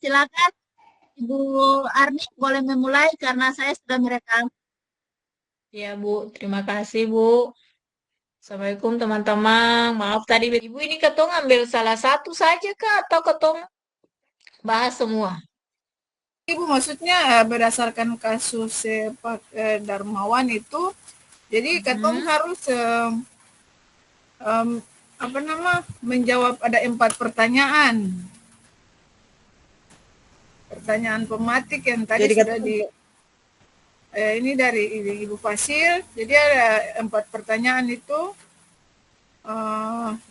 Silakan Ibu Arni boleh memulai karena saya sudah merekam. Ya, Bu. Terima kasih, Bu. Assalamualaikum, teman-teman. Maaf tadi, Ibu ini ketong ambil salah satu saja, Kak? Atau ketong bahas semua? Ibu maksudnya berdasarkan kasus Pak Darmawan itu, jadi katong Hmm. harus apa nama menjawab ada 4 pertanyaan. Pertanyaan pematik yang tadi Jadi sudah kata ini dari Ibu Fasil. Jadi ada 4 pertanyaan itu.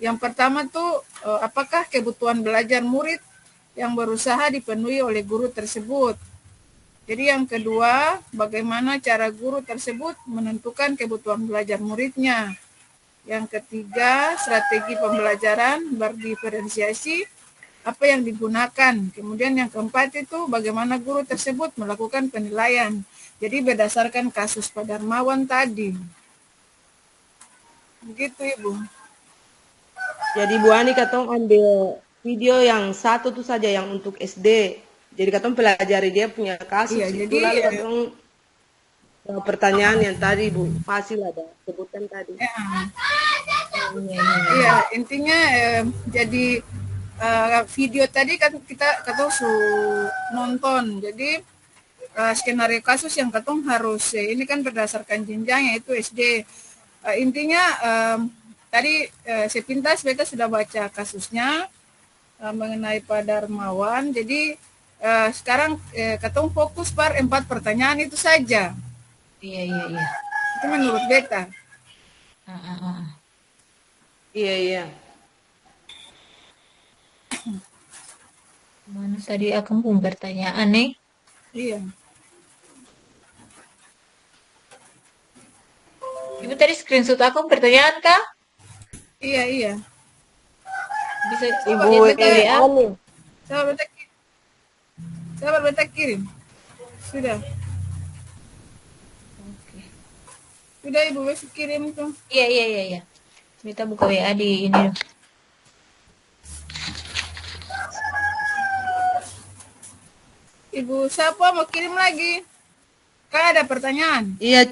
Yang pertama tuh apakah kebutuhan belajar murid yang berusaha dipenuhi oleh guru tersebut? Jadi yang kedua, bagaimana cara guru tersebut menentukan kebutuhan belajar muridnya? Yang ketiga, strategi pembelajaran berdiferensiasi apa yang digunakan. Kemudian yang keempat itu bagaimana guru tersebut melakukan penilaian. Jadi berdasarkan kasus Pak Darmawan tadi. Begitu Ibu. Jadi Bu Ani katong ambil video yang satu tuh saja yang untuk SD. Jadi katong pelajari dia punya kasus Iya, itu jadi lalu katong pertanyaan yang tadi Bu Fasil ada sebutkan tadi. ya, Iya. iya intinya jadi video tadi kan kita katong nonton. Jadi skenario kasus yang katong harus ini kan berdasarkan jenjang yaitu SD. Intinya tadi sepintas beta sudah baca kasusnya mengenai Pak Darmawan. Jadi sekarang katong fokus pada 4 pertanyaan itu saja. Iya. Itu menurut beta. Ah. Iya. Mana tadi aku pun pertanyaan nih. Iya. Ibu tadi screenshot aku pertanyaan, Kak? Iya. Bisa Ibu lihat buka WA? Ani. Sabar beta kirim. Sudah. Oke. Sudah Ibu Besi kirim tuh. Iya. Kita buka WA di ini. Ibu siapa mau kirim lagi? Kan ada pertanyaan. Iya,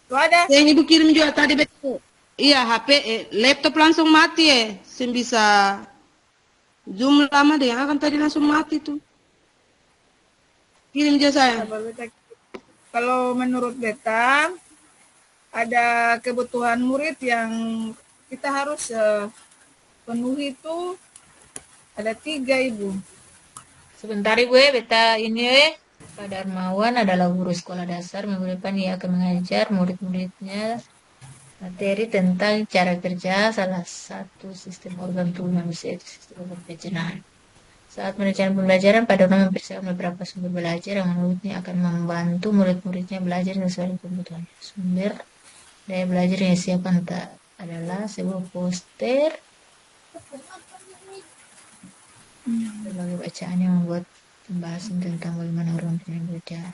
Tuh ada. yang Ibu kirim juga tadi betul. Iya, HP laptop langsung mati Sem bisa Zoom lama deh, yang akan tadi langsung mati tuh. Kirim aja saya. Sabar beta. Kalau menurut beta ada kebutuhan murid yang kita harus penuhi itu ada 3 Ibu. Sebentar Ibu ya, beta ini Pak Darmawan adalah guru sekolah dasar, menggunakan ia akan mengajar murid-muridnya materi tentang cara kerja salah satu sistem organ tubuh manusia, itu sistem organ pencernaan. Saat merencanakan pembelajaran, Pak Darmawan mempersiapkan beberapa sumber belajar yang menurutnya akan membantu murid-muridnya belajar sesuai kebutuhan. Sumber daya belajar yang disiapkan adalah sebuah poster, berbagai bacaan yang membuat pembahasan tentang bagaimana orang pindah bekerja.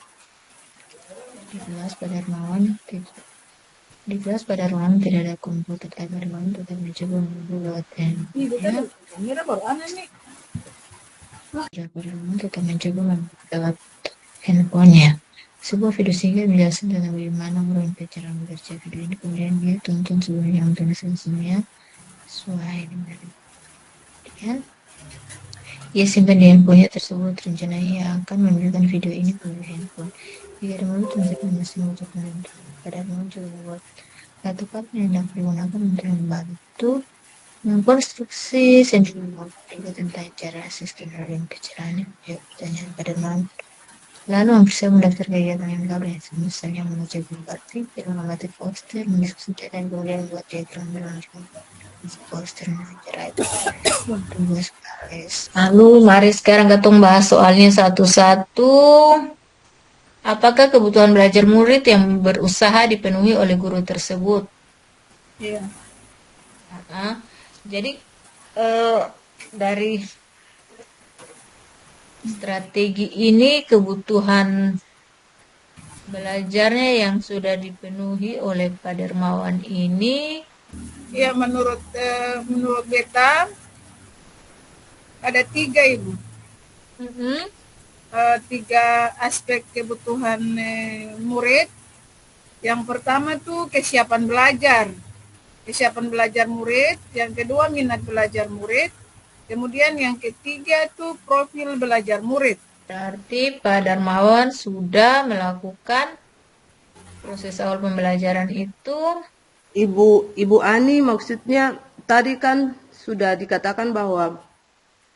Di kelas pada ruangan tidak ada komputer, tapi Darmawan tetap mencoba menghubungi lewat handphonenya. Darmawan tetap mencoba lewat handphonenya. Sebuah video singkat menjelaskan tentang bagaimana orang cara bekerja. Video ini kemudian dia tonton sebelumnya untuk semuanya sesuai dengan ia simpan di handphonenya tersebut. Rencananya ia akan menunjukkan video ini melalui handphone. Jika Darmawan tunjukkan masih untuk menentukan pada Darmawan juga membuat satu yang dapat digunakan untuk membantu mengkonstruksi sentimen juga tentang cara sistem dan kecerahannya. Pertanyaan pada Darmawan. Lalu saya mendaftar kegiatan yang gagal, misalnya membaca buku artikel, mengamati poster, mendiskusikan dan kemudian membuat diagram berlanjut. Poster cara itu tugas baris. Lalu mari sekarang kita bahas soalnya satu-satu. Apakah kebutuhan belajar murid yang berusaha dipenuhi oleh guru tersebut? Iya. Jadi dari strategi ini kebutuhan belajarnya yang sudah dipenuhi oleh Pak Darmawan ini. Ya menurut beta ada 3 Ibu. Mhm. Tiga aspek kebutuhan murid. Yang pertama tuh kesiapan belajar murid. Yang kedua minat belajar murid. Kemudian yang ketiga tuh profil belajar murid. Berarti Pak Darmawan sudah melakukan proses awal pembelajaran itu. Ibu Ani maksudnya tadi kan sudah dikatakan bahwa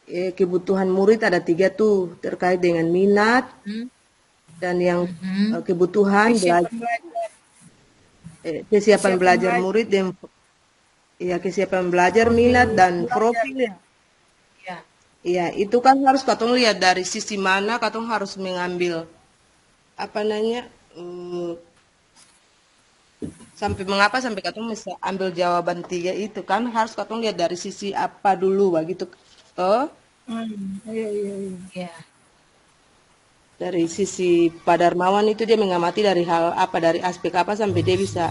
kebutuhan murid ada 3 tuh terkait dengan minat Hmm, dan yang mhm, kebutuhan Kesiapan belajar, kesiapan kesiapan belajar belajar, murid dan ya kesiapan belajar profil minat dan belajar. profil ya. ya. Iya, itu kan harus katong lihat dari sisi mana katong harus mengambil apa namanya sampai mengapa sampai katong bisa ambil jawaban 3 itu kan harus katong lihat dari sisi apa dulu begitu toh. Iya, iya, iya. Ya, Dari sisi Pak Darmawan itu dia mengamati dari hal apa, dari aspek apa sampai dia bisa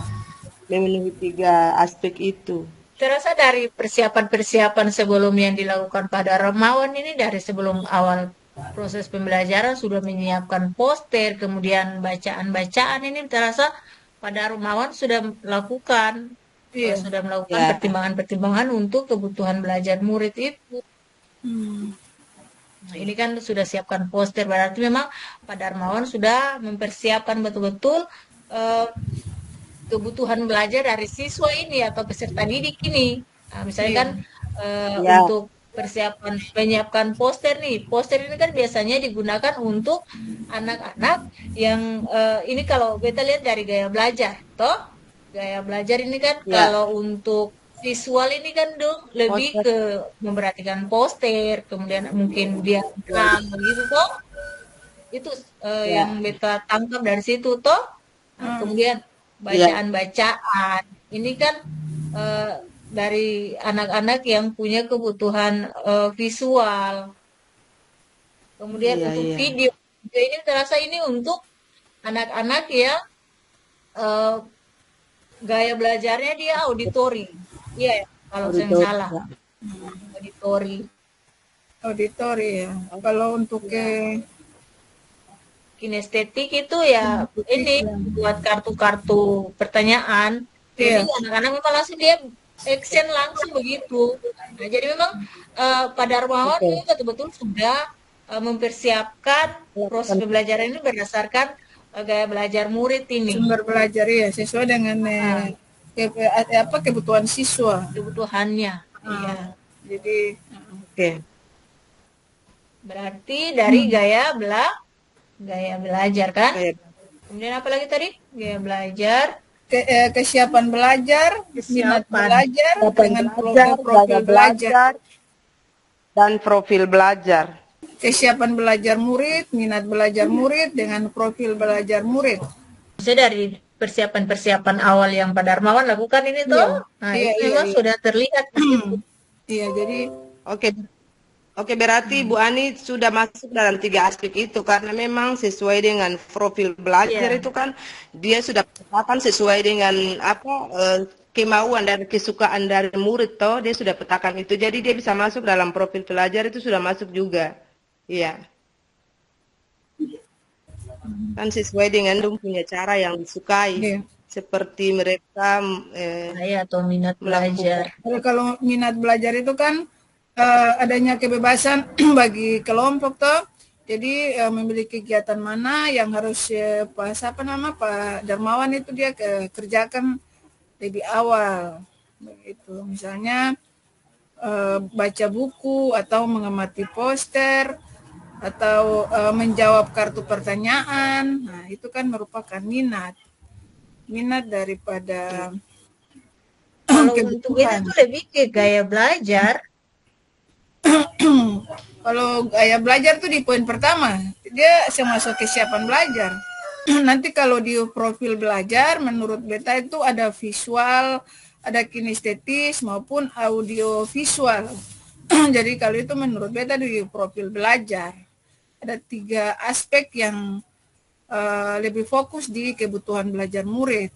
memenuhi 3 aspek itu. terasa dari persiapan-persiapan sebelum yang dilakukan pada Darmawan ini dari sebelum awal proses pembelajaran sudah menyiapkan poster, kemudian bacaan-bacaan ini terasa pada Darmawan sudah melakukan Iya. sudah melakukan Ya, pertimbangan-pertimbangan untuk kebutuhan belajar murid itu. Hmm. Nah, ini kan sudah siapkan poster, berarti memang Pak Darmawan sudah mempersiapkan betul-betul eh, kebutuhan belajar dari siswa ini atau peserta didik ini. Nah, misalnya kan Iya. ya, untuk persiapan menyiapkan poster nih, poster ini kan biasanya digunakan untuk anak-anak yang ini kalau kita lihat dari gaya belajar, toh gaya belajar ini kan ya, kalau untuk visual ini kan dong lebih poster, ke memperhatikan poster, kemudian mungkin diagram begitu toh. Itu yang ya, beta tangkap dari situ toh. Nah, kemudian ya, bacaan-bacaan ini kan eh, dari anak-anak yang punya kebutuhan visual. Kemudian iya, untuk iya, video, video ini terasa ini untuk anak-anak yang eh, gaya belajarnya dia auditori. Iya ya, kalau saya nggak auditor, salah, ya. auditori. Auditori ya. Kalau untuk Kinestetik itu ya kinestetik ini ya. buat kartu-kartu pertanyaan. Jadi Iya. anak-anak memang langsung dia action langsung begitu. Nah, jadi memang pada Darmawan ini Oke. betul-betul sudah mempersiapkan proses Lakukan. pembelajaran ini berdasarkan gaya belajar murid ini. Sumber belajar ya sesuai dengan Nah, apa kebutuhan siswa. kebutuhannya. Iya. Ah, jadi Oke. Berarti dari gaya belajar kan? Kayak Kemudian apa lagi tadi? Gaya belajar, kesiapan belajar, minat kesiapan. belajar kapan dengan belajar, gaya profil belajar. belajar, dan profil belajar. Kesiapan belajar murid, minat belajar murid dengan profil belajar murid. Maksudnya dari persiapan-persiapan awal yang Pak Darmawan lakukan ini Iya, tuh, nah iya, ini iya, memang iya. sudah terlihat di situ. Iya, jadi Oke. Oke, berarti Bu Ani sudah masuk dalam 3 aspek itu karena memang sesuai dengan profil belajar Iya, itu kan dia sudah petakan sesuai dengan apa kemauan dan kesukaan dari murid toh dia sudah petakan itu. Jadi dia bisa masuk dalam profil pelajar itu sudah masuk juga. Iya, kan sesuai dengan dong punya cara yang disukai iya. seperti mereka saya atau minat belajar. melakukan. Kalau minat belajar itu kan adanya kebebasan bagi kelompok toh. Jadi memilih kegiatan mana yang harus Pak Darmawan itu dia kerjakan lebih awal. Begitu. Misalnya baca buku atau mengamati poster atau menjawab kartu pertanyaan. Nah, itu kan merupakan minat daripada Kalau untuk itu kebutuhan. tuh lebih ke gaya belajar, Kalau gaya belajar tuh di poin pertama, dia masuk kesiapan belajar. Nanti kalau di profil belajar, menurut beta itu ada visual, ada kinestetis maupun audio visual. Jadi kalau itu menurut beta di profil belajar ada 3 aspek yang lebih fokus di kebutuhan belajar murid.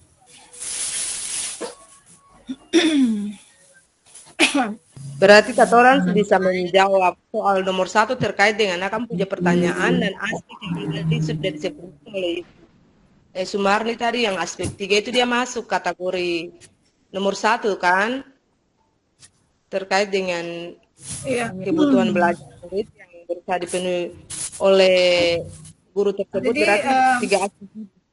Berarti kata orang bisa menjawab soal nomor 1 terkait dengan akan punya pertanyaan dan aspek yang tadi sudah disebutkan oleh Sumarni tadi, yang aspek 3 itu dia masuk kategori nomor 1 kan, terkait dengan Iya. kebutuhan belajar murid yang berusaha dipenuhi oleh guru tersebut. Jadi Berarti 3 aspek: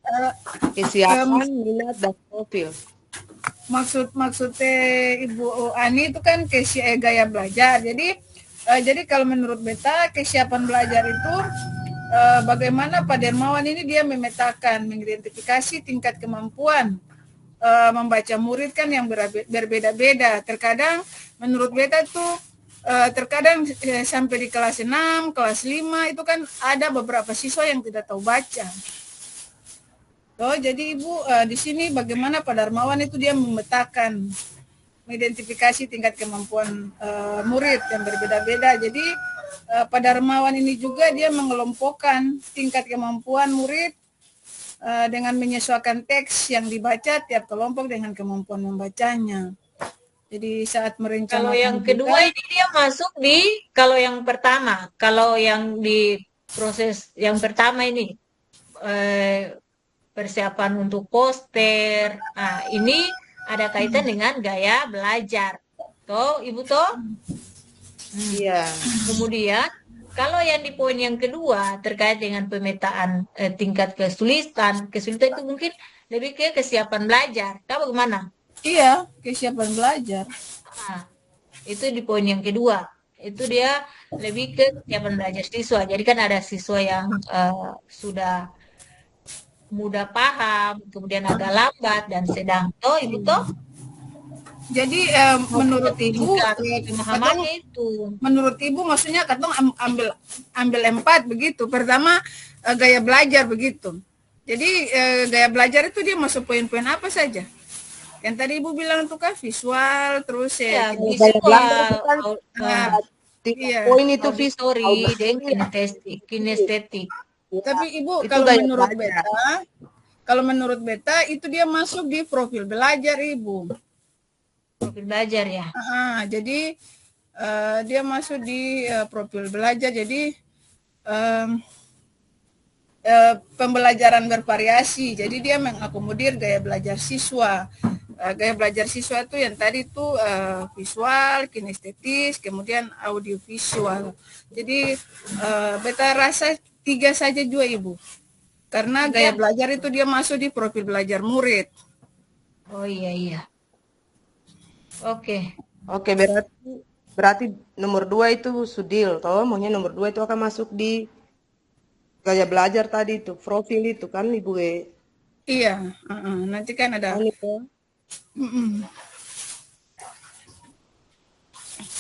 eh, kesiapan, minat, dan profil. maksudnya Ibu Ani itu kan gaya belajar. Jadi kalau menurut beta kesiapan belajar itu bagaimana Pak Dermawan ini dia memetakan, mengidentifikasi tingkat kemampuan membaca murid kan yang berbeda-beda. Terkadang menurut beta tuh terkadang sampai di kelas 6, kelas 5 itu kan ada beberapa siswa yang tidak tahu baca. Oh, jadi Ibu di sini bagaimana Pak Darmawan itu dia memetakan, mengidentifikasi tingkat kemampuan murid yang berbeda-beda. Jadi Pak Darmawan ini juga dia mengelompokkan tingkat kemampuan murid dengan menyesuaikan teks yang dibaca tiap kelompok dengan kemampuan membacanya. Jadi saat merencanakan Kalau yang kedua ini dia masuk di, kalau yang pertama, kalau yang di proses yang pertama ini persiapan untuk poster. Nah, ini ada kaitan dengan gaya belajar. Toh, Ibu toh? Iya. Kemudian, kalau yang di poin yang kedua terkait dengan pemetaan tingkat kesulitan itu mungkin lebih ke kesiapan belajar. Kau bagaimana? Iya, kesiapan belajar. Nah, itu di poin yang kedua. Itu dia lebih ke kesiapan belajar siswa. Jadi kan ada siswa yang sudah mudah paham, kemudian agak lambat dan sedang. Toh, Ibu toh? Jadi menurut Ibu pemahamannya itu. menurut Ibu maksudnya katong ambil 4 begitu. Pertama gaya belajar begitu. Jadi gaya belajar itu dia masuk poin-poin apa saja? Yang tadi Ibu bilang itu kan visual, terus Ya, visual, poin itu visual, dan kinestetik. Tapi Ibu itu kalau menurut beta itu dia masuk di profil belajar Ibu. Profil belajar ya. Jadi dia masuk di profil belajar. Jadi pembelajaran bervariasi. Jadi dia mengakomodir gaya belajar siswa. Gaya belajar siswa itu yang tadi itu visual, kinestetis, kemudian audiovisual. Jadi beta rasa 3 saja juga Ibu. Karena gaya belajar itu dia masuk di profil belajar murid. Oh iya. Oke, berarti nomor 2 itu Sudil, toh maunya nomor 2 itu akan masuk di gaya belajar tadi itu, profil itu kan Ibu Iya, nanti kan ada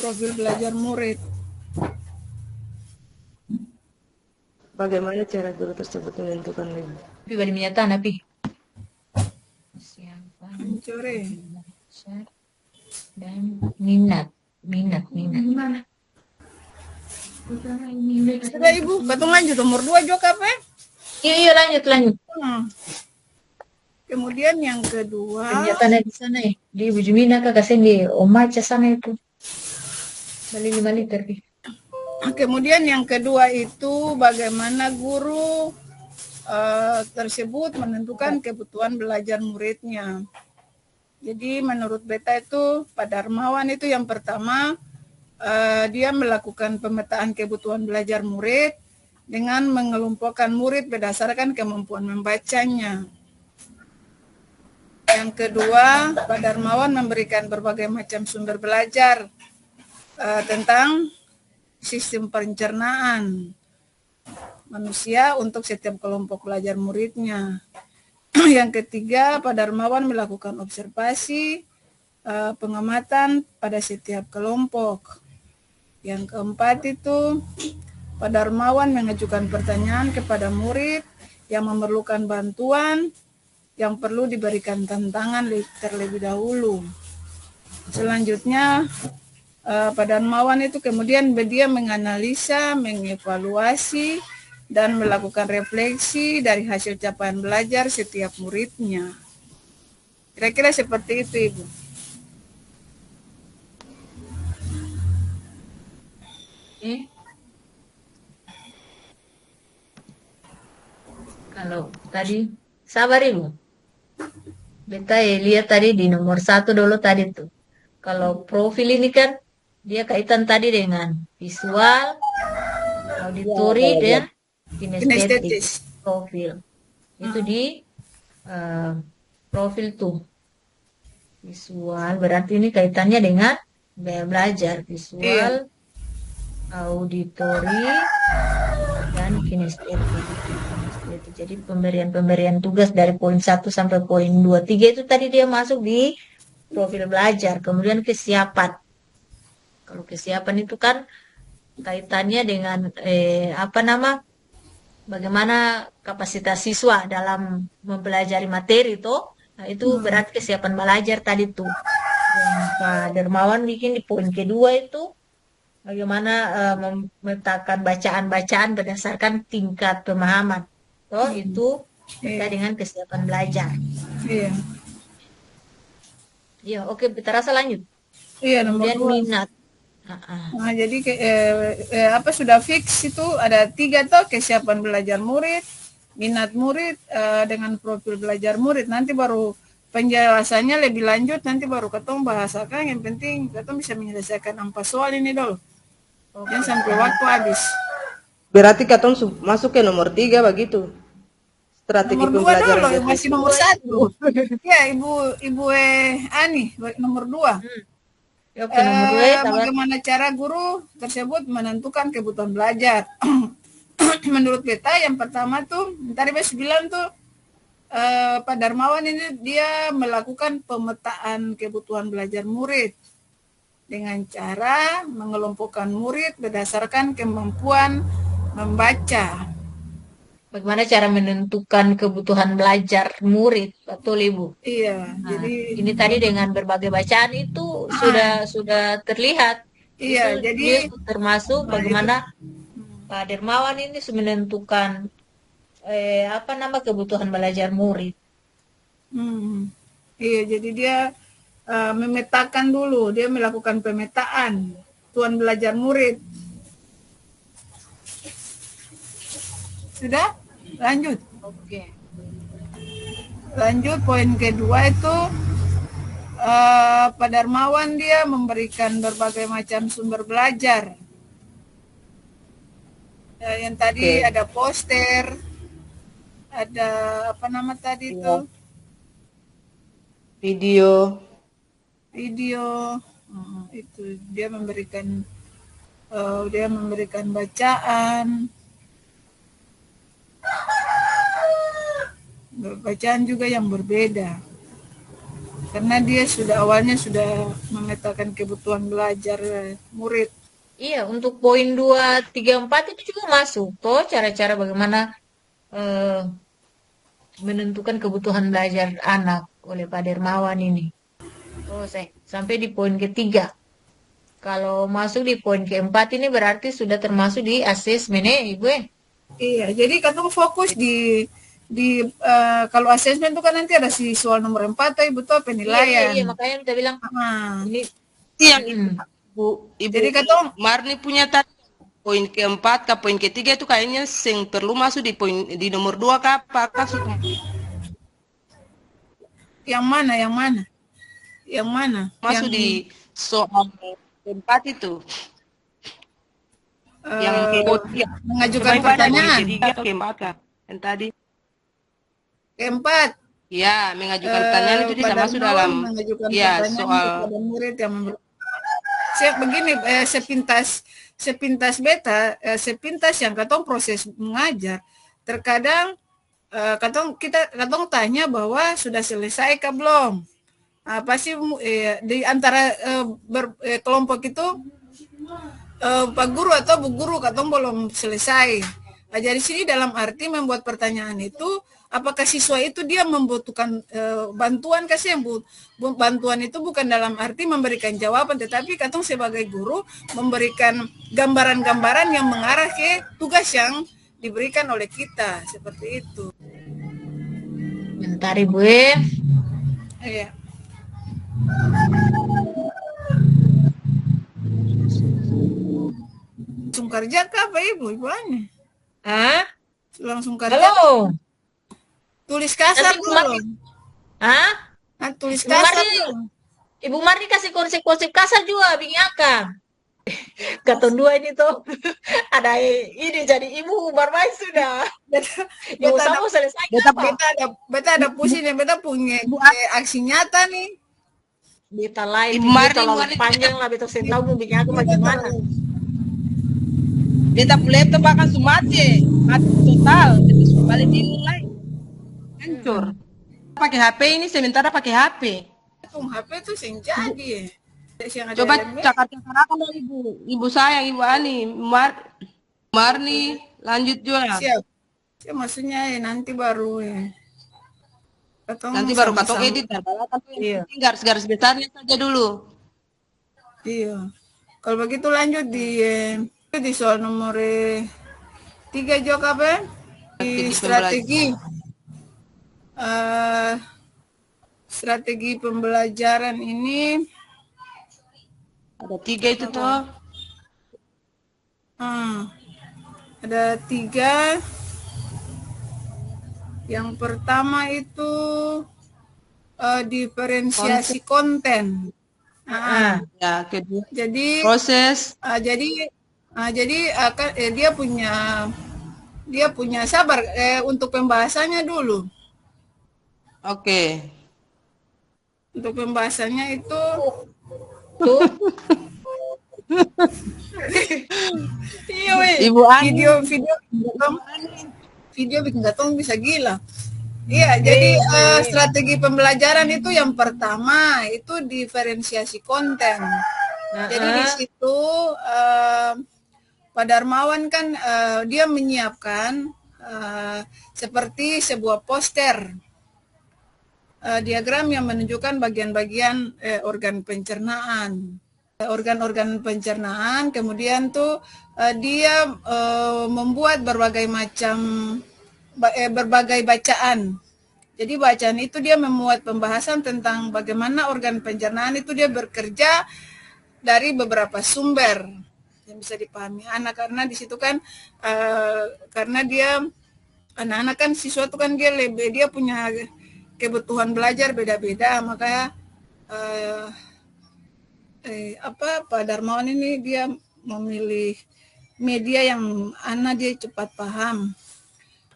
profil belajar murid. Bagaimana cara guru tersebut menentukan lebih? tapi balik menyata napi. Siapa? Mencuri. Dan minat. Gimana? Sudah Ibu, patung lanjut nomor 2 juga apa? Iya lanjut. Kemudian yang kedua. Ternyata di sana ya. Di Bujumina kakasin di Omaca sana itu. Bali 5 liter. Kemudian yang kedua itu bagaimana guru tersebut menentukan kebutuhan belajar muridnya. Jadi menurut beta itu Pak Darmawan itu yang pertama dia melakukan pemetaan kebutuhan belajar murid dengan mengelompokkan murid berdasarkan kemampuan membacanya. Yang kedua, Pak Darmawan memberikan berbagai macam sumber belajar tentang sistem pencernaan manusia untuk setiap kelompok belajar muridnya. Yang ketiga, Pak Darmawan melakukan observasi pengamatan pada setiap kelompok. Yang keempat itu, Pak Darmawan mengajukan pertanyaan kepada murid yang memerlukan bantuan yang perlu diberikan tantangan terlebih dahulu. Selanjutnya, Pak Darmawan itu kemudian dia menganalisa, mengevaluasi, dan melakukan refleksi dari hasil capaian belajar setiap muridnya. Kira-kira seperti itu, Ibu. Eh, kalau tadi sabar Ibu. Beta lihat tadi di nomor 1 dulu tadi tuh. Kalau profil ini kan dia kaitan tadi dengan visual, Ya, auditori, kalau dan lihat. kinestetik Kinestetis. profil. Itu di eh, profil tuh. Visual berarti ini kaitannya dengan belajar. Iya. Visual, auditori, dan kinestetik. Kinestetik. Jadi pemberian tugas dari poin 1 sampai poin 2, 3 itu tadi dia masuk di profil belajar. Kemudian kesiapan. Kalau kesiapan itu kan kaitannya dengan bagaimana kapasitas siswa dalam mempelajari materi itu. Nah, itu berarti kesiapan belajar tadi tuh. Yang Pak Dermawan bikin di poin kedua itu bagaimana memetakan bacaan-bacaan berdasarkan tingkat pemahaman. Oh, itu terkait Iya. dengan kesiapan belajar. Iya. Ya, oke, kita rasa lanjut. Iya, nomor Kemudian 2. minat. Nah, jadi apa sudah fix itu ada 3 toh, kesiapan belajar murid, minat murid, dengan profil belajar murid. Nanti baru penjelasannya lebih lanjut, nanti baru ketemu bahasakan. Yang penting ketemu bisa menyelesaikan 4 soal ini dulu. Oke, Jangan sampai waktu habis. Berarti katong masuk ke nomor 3 begitu. Strategi Nomor 2 pembelajaran dulu, masih nomor 1. Ya, Ibu Ani, nomor 2. Ya, oke, nomor 2 ya, sahabat. Bagaimana cara guru tersebut menentukan kebutuhan belajar? Menurut beta yang pertama tuh, tadi beta bilang tuh, Pak Darmawan ini dia melakukan pemetaan kebutuhan belajar murid dengan cara mengelompokkan murid berdasarkan kemampuan membaca. Bagaimana cara menentukan kebutuhan belajar murid, betul Ibu? Iya, Nah, jadi ini tadi dengan berbagai bacaan itu sudah terlihat. iya, Itu jadi dia termasuk bagaimana Pak Dermawan ini menentukan kebutuhan belajar murid. iya, jadi dia memetakan dulu, dia melakukan pemetaan tuan belajar murid. Sudah? Lanjut. Oke. Lanjut poin kedua itu Pak Darmawan dia memberikan berbagai macam sumber belajar. Yang tadi ada poster, ada apa nama tadi itu? Video. Itu dia memberikan bacaan. Bacaan juga yang berbeda. Karena dia awalnya sudah memetakan kebutuhan belajar murid. Iya, untuk poin 2, 3, 4 itu juga masuk. Toh cara-cara bagaimana menentukan kebutuhan belajar anak oleh Pak Dermawan ini. Oh, sampai di poin ketiga. Kalau masuk di poin keempat ini berarti sudah termasuk di asesmen Ibu. Iya, jadi katong fokus di kalau asesmen itu kan nanti ada si soal nomor 4 Ibu tuh penilaian. Iya, makanya kita bilang ini Ibu jadi katong Marni punya tadi poin keempat ke poin ketiga itu kayaknya yang perlu masuk di nomor 2 kah apakah yang mana? Masuk di soal keempat itu. Yang mengajukan pertanyaan. Keempat kah? Yang tadi. Keempat. Ya, mengajukan pertanyaan itu bisa masuk dalam soal murid yang begini sepintas beta sepintas yang katong proses mengajar terkadang katong tanya bahwa sudah selesai kah belum, pasti di antara kelompok itu Pak Guru atau Bu Guru katong belum selesai. Nah, jadi sini dalam arti membuat pertanyaan itu apakah siswa itu dia membutuhkan bantuan kasih yang bantuan itu bukan dalam arti memberikan jawaban, tetapi katong sebagai guru memberikan gambaran-gambaran yang mengarah ke tugas yang diberikan oleh kita seperti itu. Bentar Ibu. Iya. kerja kah apa Ibu? Ibu Ani? Hah? Langsung kerja? Halo. Tulis kasar Nanti dulu. Hah? Nah, tulis Ibu kasar Marni, dulu. Ibu Marni kasih konsep-konsep kasar juga, Bing Aka. Keton dua ini tuh ada ini jadi ibu bermain sudah. Beta, Ibu beta ada, Samu selesai Beta apa? beta ada pusing ya, beta punya aksi nyata nih. Beta lain Ibu video Marni, terlalu Marni, panjang lah, beta sen tahu mau bikin aku bagaimana. beta laptop akan mati total. Beta balik dimulai. Hancur. Pakai HP ini sementara pakai HP. HP tuh sing jadi ya. Yang ada Coba LMB. cakar-cakar akan dari ibu sayang, Ibu Ani, Marni, lanjut juga. Siap. Ya, maksudnya ya, nanti baru ya. Nanti baru katong edit. Iya. Garis-garis besarnya saja dulu. Iya. Kalau begitu lanjut di soal nomor 3 jok apa? Di strategi. Strategi pembelajaran ini Ada 3 itu toh. ada 3. Yang pertama itu diferensiasi konten. Ya, kedua Jadi proses. jadi akan dia punya sabar untuk pembahasannya dulu. Oke. Untuk pembahasannya itu Tuh. Ibu Ani. video bikin gatong bisa gila. Iya, jadi strategi pembelajaran itu yang pertama itu diferensiasi konten. Jadi di situ Pak Darmawan kan dia menyiapkan seperti sebuah poster diagram yang menunjukkan bagian-bagian organ pencernaan. Organ-organ pencernaan, kemudian tuh dia membuat berbagai macam berbagai bacaan. Jadi bacaan itu dia memuat pembahasan tentang bagaimana organ pencernaan itu dia bekerja dari beberapa sumber yang bisa dipahami anak, karena di situ kan karena dia anak-anak kan siswa itu kan dia punya kebutuhan belajar beda-beda, makanya Pak Darmawan ini dia memilih media yang anak dia cepat paham.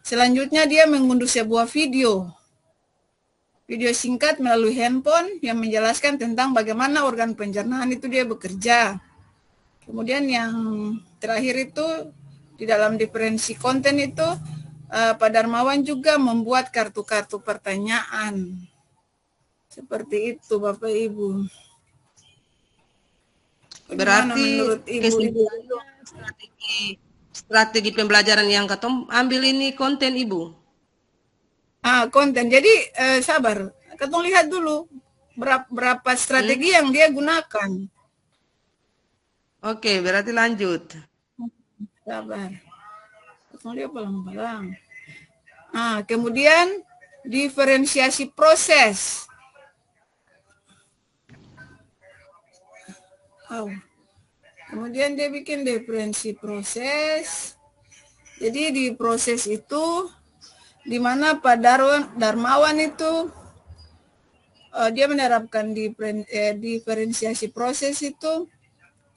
Selanjutnya dia mengunduh sebuah video singkat melalui handphone yang menjelaskan tentang bagaimana organ pencernaan itu dia bekerja. Kemudian yang terakhir itu di dalam diferensi konten itu Pak Darmawan juga membuat kartu-kartu pertanyaan. Seperti itu Bapak Ibu. Berarti kesimpulannya strategi pembelajaran yang katong ambil ini konten Ibu. Konten. Jadi sabar, katong lihat dulu berapa strategi yang dia gunakan. Oke, berarti lanjut. Sabar. Katong lihat pelan-pelan. Kemudian diferensiasi proses. Kemudian dia bikin diferensi proses. Jadi di proses itu di mana Pak Darmawan itu dia menerapkan diferensiasi proses itu,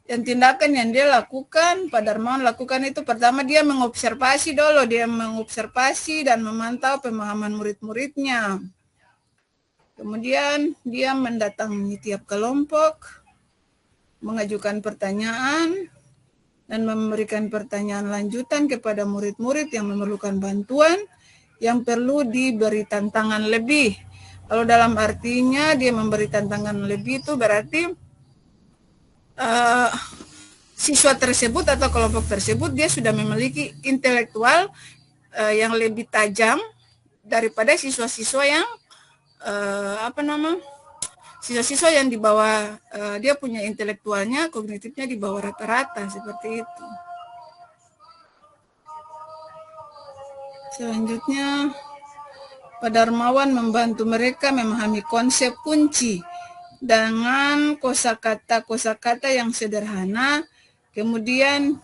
yang tindakan yang dia lakukan, Pak Darmawan lakukan itu pertama dia mengobservasi dulu, dia mengobservasi dan memantau pemahaman murid-muridnya. Kemudian dia mendatangi tiap kelompok, mengajukan pertanyaan, dan memberikan pertanyaan lanjutan kepada murid-murid yang memerlukan bantuan, yang perlu diberi tantangan lebih. Kalau dalam artinya dia memberi tantangan lebih itu berarti siswa tersebut atau kelompok tersebut dia sudah memiliki intelektual yang lebih tajam daripada siswa-siswa yang siswa-siswa yang di bawah, dia punya intelektualnya, kognitifnya di bawah rata-rata, seperti itu. Selanjutnya, Pak Darmawan membantu mereka memahami konsep kunci dengan kosakata yang sederhana, kemudian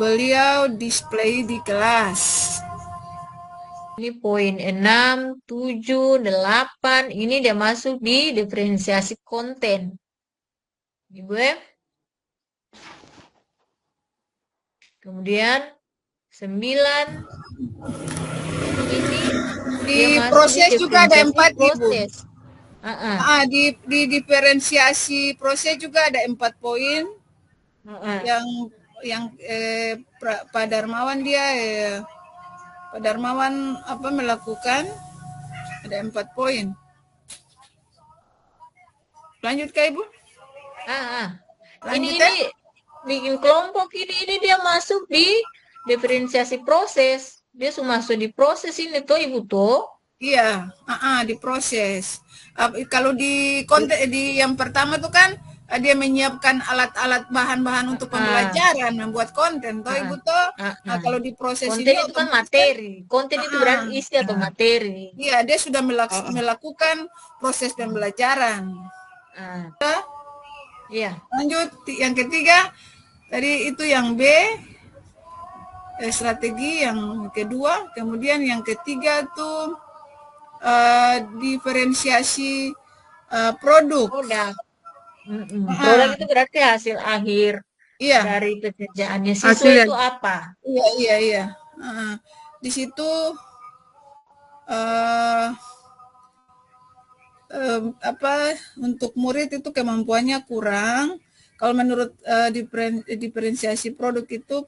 beliau display di kelas. Ini poin 6, 7, 8. Ini dia masuk di diferensiasi konten. Ibu ya. Kemudian 9. Ini Di dia masuk proses di juga ada diferensiasi 4, Ibu. proses. Di diferensiasi proses juga ada 4 poin. Yang Pak Darmawan Pak Darmawan melakukan ada 4 poin. Lanjut Kak Ibu? Ini Lanjut ya? bikin kelompok ini dia masuk di diferensiasi proses. Dia masuk di proses ini tuh Ibu tuh. Iya, diproses. Kalau di konten di yang pertama tuh kan dia menyiapkan alat-alat bahan-bahan untuk pembelajaran, membuat konten toh Ibu toh. Nah, kalau di proses konten ini itu kan materi. Konten itu berarti isi atau materi. Iya, dia sudah melakukan proses pembelajaran. Iya. Lanjut yang ketiga, tadi itu yang B, strategi yang kedua. Kemudian yang ketiga tuh diferensiasi produk. Produk itu berarti hasil akhir dari pekerjaannya siswa itu apa? Iya. Di situ untuk murid itu kemampuannya kurang. Kalau menurut diferensiasi produk itu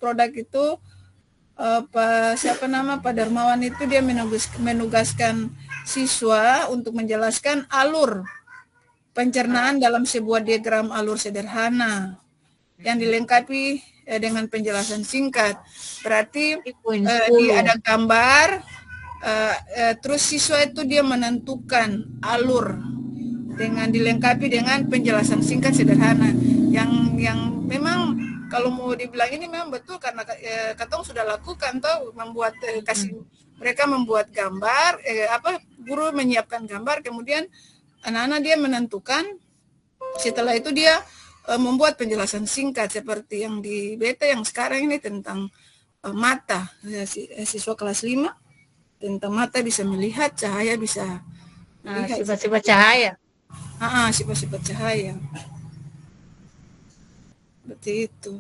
Pak Darmawan itu dia menugaskan siswa untuk menjelaskan alur pencernaan dalam sebuah diagram alur sederhana yang dilengkapi dengan penjelasan singkat. Berarti ada gambar, terus siswa itu dia menentukan alur dengan dilengkapi dengan penjelasan singkat sederhana yang memang kalau mau dibilang ini memang betul karena Katong sudah lakukan toh membuat kasih mereka membuat gambar guru menyiapkan gambar, kemudian anak-anak dia menentukan, setelah itu dia membuat penjelasan singkat seperti yang di beta yang sekarang ini tentang mata, siswa kelas 5 tentang mata bisa melihat, cahaya bisa melihat, sifat-sifat cahaya. Sifat-sifat cahaya. Seperti itu.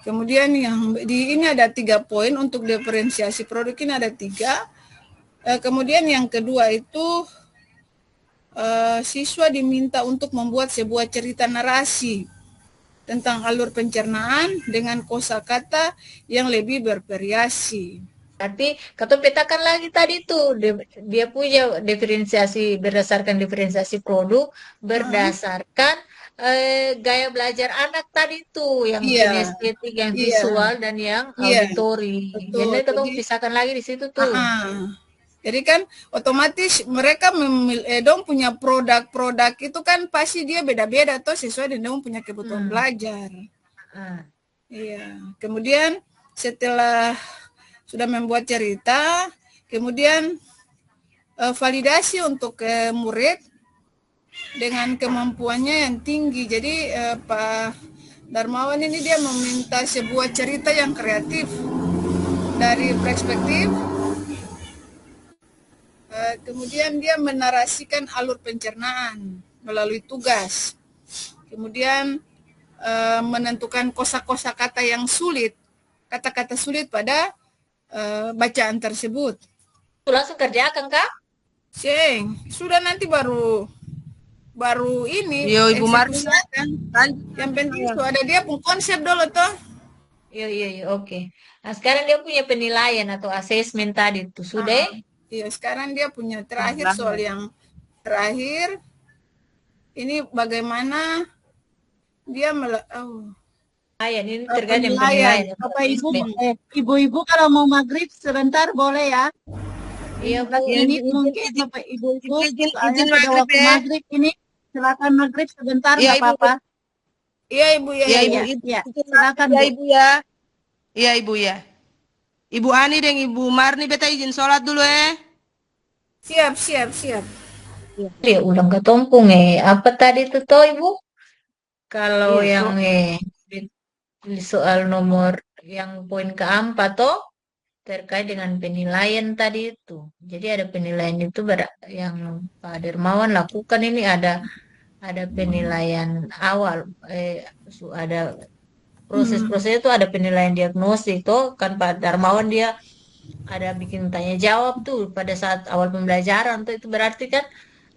Kemudian yang ini ada 3 poin untuk diferensiasi produk, ini ada 3. Kemudian yang kedua itu siswa diminta untuk membuat sebuah cerita narasi tentang alur pencernaan dengan kosakata yang lebih bervariasi. Tapi Katong petakan lagi tadi tuh dia punya diferensiasi berdasarkan diferensiasi produk berdasarkan gaya belajar anak tadi tuh yang kinestetik, yang visual dan yang auditori. Jadi Katong pisahkan lagi di situ tuh. Jadi kan otomatis mereka dong punya produk-produk itu kan pasti dia beda-beda tuh sesuai dengan punya kebutuhan belajar. Iya. Kemudian setelah sudah membuat cerita, kemudian validasi untuk murid dengan kemampuannya yang tinggi. Jadi Pak Darmawan ini dia meminta sebuah cerita yang kreatif dari perspektif. Kemudian dia menarasikan alur pencernaan melalui tugas. Kemudian menentukan kosa-kosa kata yang sulit, kata-kata sulit pada bacaan tersebut. Langsung kerjakan Kak? Sudah nanti baru ini. Yo Ibu Marni. Yang penting itu ada dia pun konsep dulu toh. Iya, oke. Nah sekarang dia punya penilaian atau asesmen tadi itu sudah? Iya, sekarang dia punya terakhir soal yang terakhir. Ini bagaimana dia ini terkait dengan penilaian. Bapak Ibu kalau mau maghrib sebentar boleh ya? Iya, 15 menit mungkin Bapak Ibu soalnya sudah waktu maghrib ini, silakan maghrib sebentar nggak apa-apa. Iya Ibu ya. Silakan ya Ibu ya. Iya Ibu ya. Ibu Ani dan Ibu Marni beta izin sholat dulu Siap. Ya ulang ke tompung apa tadi tuh toh Ibu? Kalau yang di soal nomor yang poin keempat toh terkait dengan penilaian tadi itu. Jadi ada penilaian itu yang Pak Dermawan lakukan ini ada penilaian awal, ada proses-proses itu, ada penilaian diagnosis tuh kan Pak Darmawan dia ada bikin tanya jawab tuh pada saat awal pembelajaran tuh, itu berarti kan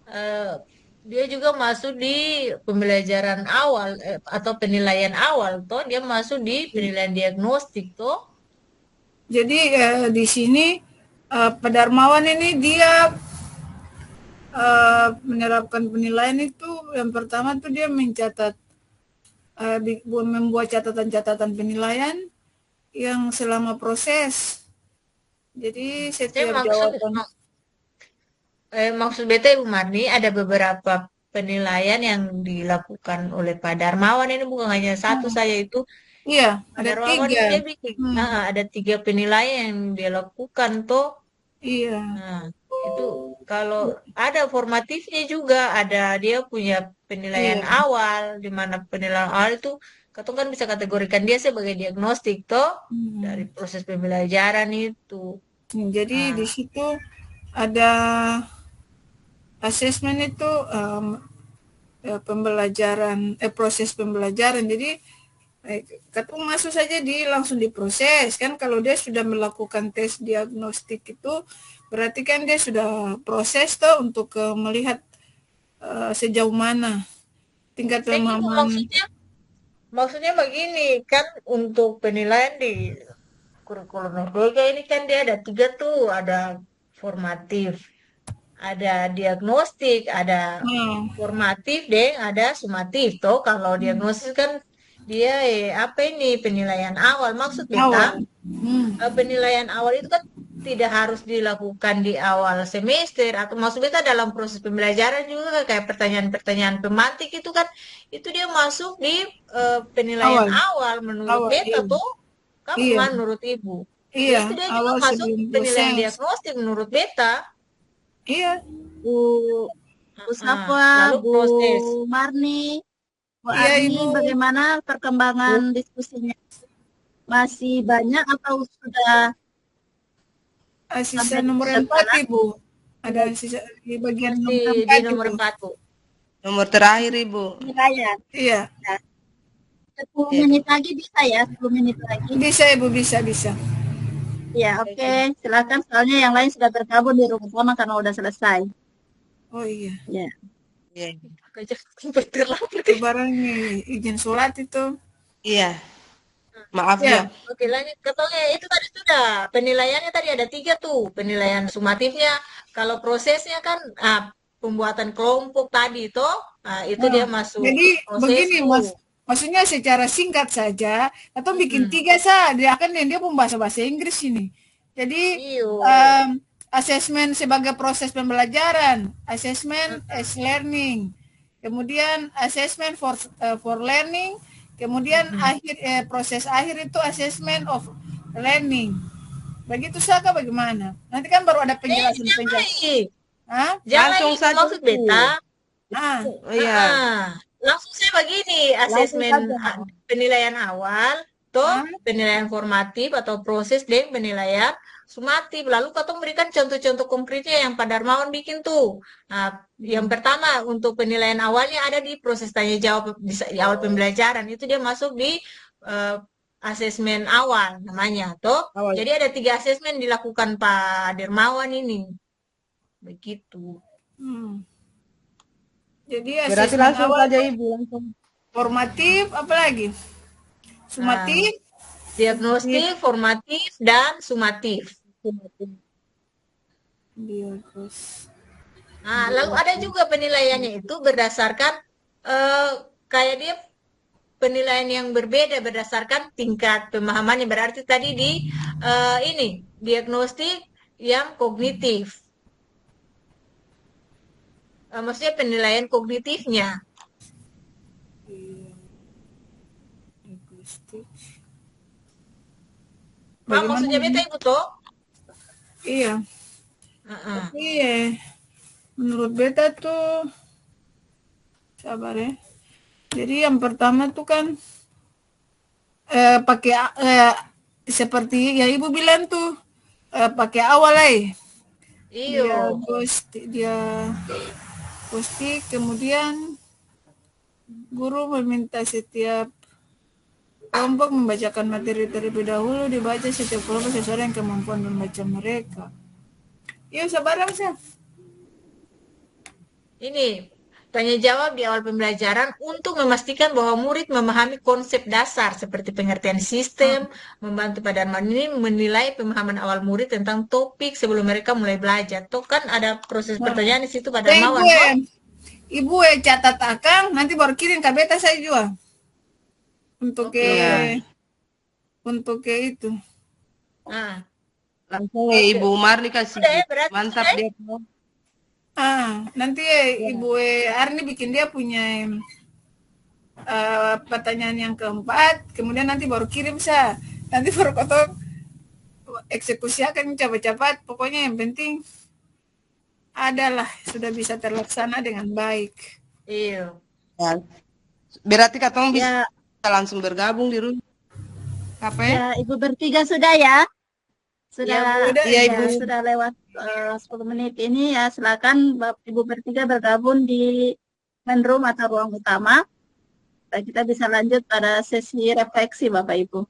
eh, dia juga masuk di pembelajaran awal atau penilaian awal tuh dia masuk di penilaian diagnostik tuh. Jadi di sini Pak Darmawan ini dia menerapkan penilaian itu yang pertama tuh dia mencatat membuat catatan-catatan penilaian yang selama proses. Jadi setiap jawaban Maksud beta Ibu Marni ada beberapa penilaian yang dilakukan oleh Pak Darmawan, ini bukan hanya satu saja itu. iya Pak ada Darmawan ini 3. dia bikin, ada 3 penilaian yang dia lakukan tuh. Iya. Nah, itu kalau ada formatifnya juga, ada dia punya penilaian Iya. awal, di mana penilaian awal itu katong kan bisa kategorikan dia sebagai diagnostik toh dari proses pembelajaran itu. Jadi Nah, di situ ada asesmen itu pembelajaran proses pembelajaran. Jadi ketemu masuk saja langsung diproses kan. Kalau dia sudah melakukan tes diagnostik itu berarti kan dia sudah proses tuh untuk melihat sejauh mana tingkat saya gitu pemahaman. maksudnya begini kan, untuk penilaian di kurikulum Merdeka ini kan dia ada 3 tuh, ada formatif, ada diagnostik, ada Nah, formatif deh, ada sumatif toh. Kalau diagnosis kan dia apa ini penilaian awal. Maksud beta awal. penilaian awal itu kan tidak harus dilakukan di awal semester, atau maksud beta dalam proses pembelajaran juga kayak pertanyaan-pertanyaan pemantik itu kan itu dia masuk di penilaian Awal. awal menurut Awal. beta Iya. tuh. Kamu Iya. menurut Ibu. Iya. Itu dia juga Awal masuk sebelum penilaian proses. diagnostik menurut beta. Iya. Bu Bu Ah, Safwa, lalu Bu proses. Marni, Bu Iya Arni, Ibu. bagaimana perkembangan diskusinya? Masih banyak atau sudah Sisa sampai nomor tingkat 4 mana? Ibu. Ada sisa di bagian Masih nomor di 4 nomor Ibu. 4, Bu. Nomor terakhir, Ibu. Penilaian. Iya. Ya. 10 Iya, Bu. menit lagi bisa ya, 10 menit lagi. Bisa Ibu, bisa. Ya, oke. Silakan, soalnya yang lain sudah tergabung di rumah sama karena udah selesai. Oh iya. Ya. Iya. Kerja berterlalu. Itu barang izin sholat itu. Iya. Maaf Ya. ya. Oke, lanjut. Katanya itu tadi sudah. Penilaiannya tadi ada 3 tuh. Penilaian sumatifnya. Kalau prosesnya kan pembuatan kelompok tadi toh. Itu dia masuk Jadi proses begini tuh. Mas, maksudnya secara singkat saja, atau bikin 3 sah, dia akan dia pun bahasa Inggris ini. Jadi Iyo. asesmen sebagai proses pembelajaran, asesmen as learning, kemudian asesmen for learning, kemudian proses akhir itu assessment of learning. Begitu saja bagaimana? Nanti kan baru ada penjelasan. Hah? Jangan Langsung lagi saja, maksud Bu. beta. Ah, Oh, iya. Langsung saya begini, asesmen penilaian awal, toh penilaian formatif atau proses dan penilaian sumatif. Lalu katong berikan contoh-contoh konkretnya yang Pak Darmawan bikin tuh. Nah, yang pertama untuk penilaian awalnya ada di proses tanya jawab di awal pembelajaran. Itu dia masuk di asesmen awal namanya, toh. Awal. Jadi ada 3 asesmen dilakukan Pak Darmawan ini. Begitu. Jadi Berarti asesmen langsung awal saja, Ibu. Langsung. formatif, apa lagi? Sumatif, Diagnostik, formatif, dan sumatif. Nah, lalu ada juga penilaiannya itu berdasarkan kayak dia penilaian yang berbeda berdasarkan tingkat pemahamannya. Berarti tadi di ini diagnostik yang kognitif. Maksudnya penilaian kognitifnya. Maksudnya beta Ibu toh? Iya. Tapi menurut beta tuh sabar ya. Jadi yang pertama tuh kan pakai seperti yang Ibu bilang tuh, pakai awal Iyo. dia post-it, kemudian guru meminta setiap kelompok membacakan materi terlebih dahulu, dibaca setiap kelompok sesuai dengan kemampuan membaca mereka. Yuk, sabar Saf. Ini tanya jawab di awal pembelajaran untuk memastikan bahwa murid memahami konsep dasar seperti pengertian sistem, membantu pada ini menilai pemahaman awal murid tentang topik sebelum mereka mulai belajar. Tuh kan ada proses pertanyaan di situ pada Mawan. Ibu catat akang, nanti baru kirim ke beta saya juga. Untuk untuk itu. Nah, langsung Ibu Marni kasih. udah ya, berarti Mantap sudah. dia. Nanti Ibu Arni bikin dia punya pertanyaan yang keempat, kemudian nanti baru kirim saya. Nanti baru kotor eksekusi akan cepat-cepat. Pokoknya yang penting adalah sudah bisa terlaksana dengan baik. Iya. Ya. Berarti katong bisa langsung bergabung di rumah. Apa ya? Ya, Ibu bertiga sudah ya. Sudah, Ya, Ibu. sudah lewat 10 menit ini ya. Silakan Ibu bertiga bergabung di main room atau ruang utama. Dan kita bisa lanjut pada sesi refleksi Bapak Ibu.